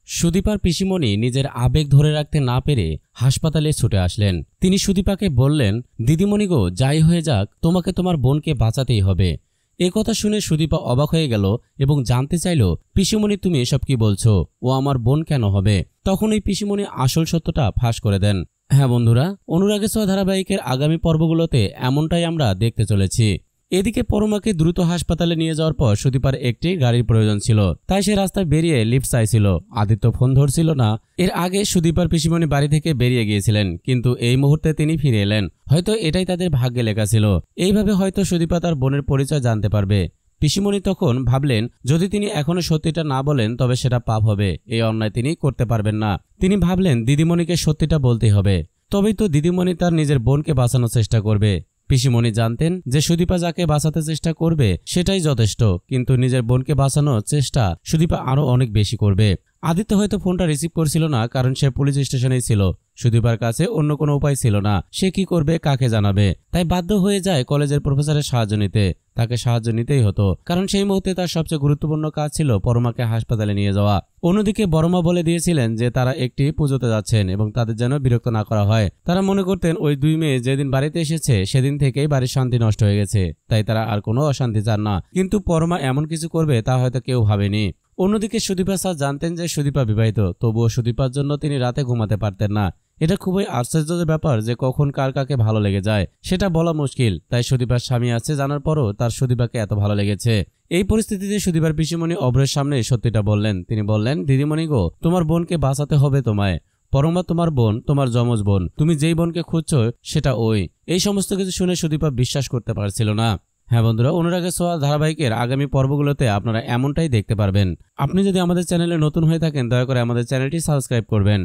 সুদীপার পিসিমণি নিজের আবেগ ধরে রাখতে না পেরে হাসপাতালে ছুটে আসলেন। তিনি সুদীপাকে বললেন, দিদিমণি গো, যাই হয়ে যাক, তোমাকে তোমার বোনকে বাঁচাতেই হবে। এ কথা শুনে সুদীপা অবাক হয়ে গেল এবং জানতে চাইল, পিসিমণি তুমি এসব কি বলছো? ও আমার বোন কেন হবে? তখন এই পিসিমণি আসল সত্যটা ফাঁস করে দেন। হ্যাঁ বন্ধুরা, অনুরাগে ছোঁয়া ধারাবাহিকের আগামী পর্বগুলোতে এমনটাই আমরা দেখতে চলেছি। এদিকে পরমাকে দ্রুত হাসপাতালে নিয়ে যাওয়ার পর সুদীপার একটি গাড়ির প্রয়োজন ছিল, তাই সে রাস্তায় বেরিয়ে লিফট চাইছিল। আদিত্য ফোন ধরছিল না। এর আগে সুদীপার পিসিমণি বাড়ি থেকে বেরিয়ে গিয়েছিলেন, কিন্তু এই মুহূর্তে তিনি ফিরে এলেন। হয়তো এটাই তাদের ভাগ্যে লেখা ছিল। এইভাবে হয়তো সুদীপা তার বোনের পরিচয় জানতে পারবে। পিসিমণি তখন ভাবলেন, যদি তিনি এখনো সত্যিটা না বলেন তবে সেটা পাপ হবে। এই অন্যায় তিনি করতে পারবেন না। তিনি ভাবলেন, দিদিমণিকে সত্যিটা বলতেই হবে, তবেই তো দিদিমণি তার নিজের বোনকে বাঁচানোর চেষ্টা করবে। পিসিমণি জানতেন যে সুদীপা যাকে বাঁচাতে চেষ্টা করবে সেটাই যথেষ্ট, কিন্তু নিজের বোনকে বাঁচানোর চেষ্টা সুদীপা আরো অনেক বেশি করবে। আদিত্য হয়তো ফোনটা রিসিভ করছিল না, কারণ সে পুলিশ স্টেশনেই ছিল। সুদীপার কাছে অন্য কোনো উপায় ছিল না। সে কি করবে, কাকে জানাবে? তাই বাধ্য হয়ে যায় কলেজের প্রফেসরের সাহায্য নিতে। তাকে সাহায্য নিতেই হতো, কারণ সেই মুহূর্তে তার সবচেয়ে গুরুত্বপূর্ণ কাজ ছিল পরমাকে হাসপাতালে নিয়ে যাওয়া। অন্যদিকে বড়মা বলে দিয়েছিলেন যে তারা একটি পুজোতে যাচ্ছেন এবং তাদের যেন বিরক্ত না করা হয়। তারা মনে করতেন ওই দুই মেয়ে যেদিন বাড়িতে এসেছে সেদিন থেকেই বাড়ির শান্তি নষ্ট হয়ে গেছে, তাই তারা আর কোনো অশান্তি চান না। কিন্তু পরমা এমন কিছু করবে তা হয়তো কেউ ভাবেনি। অন্যদিকে সুদীপা স্যার জানতেন যে সুদীপা বিবাহিত, তবুও সুদীপার জন্য তিনি রাতে ঘুমাতে পারতেন না। এটা খুবই আশ্চর্যের ব্যাপার যে কখন কার কাকে ভালো লেগে যায় সেটা বলা মুশকিল। তাই সুদীপার স্বামী আছে জানার পরও তার সুদীপাকে এত ভালো লেগেছে। এই পরিস্থিতিতে সুদীপার পিসিমণি অভ্রের সামনে সত্যিটা বললেন। তিনি বললেন, দিদিমণি গো, তোমার বোনকে বাঁচাতে হবে তোমায়। পরমা তোমার বোন, তোমার যমজ বোন। তুমি যেই বোনকে খুঁজছো সেটা ওই। এই সমস্ত কিছু শুনে সুদীপা বিশ্বাস করতে পারছিল না। হ্যাঁ বন্ধুরা, অনুরাগে ছোঁয়া ধারাবাহিকের আগামী পর্বগুলোতে আপনারা এমনটাই দেখতে পারবেন। আপনি যদি আমাদের চ্যানেলে নতুন হয়ে থাকেন, দয়া করে আমাদের চ্যানেলটি সাবস্ক্রাইব করবেন।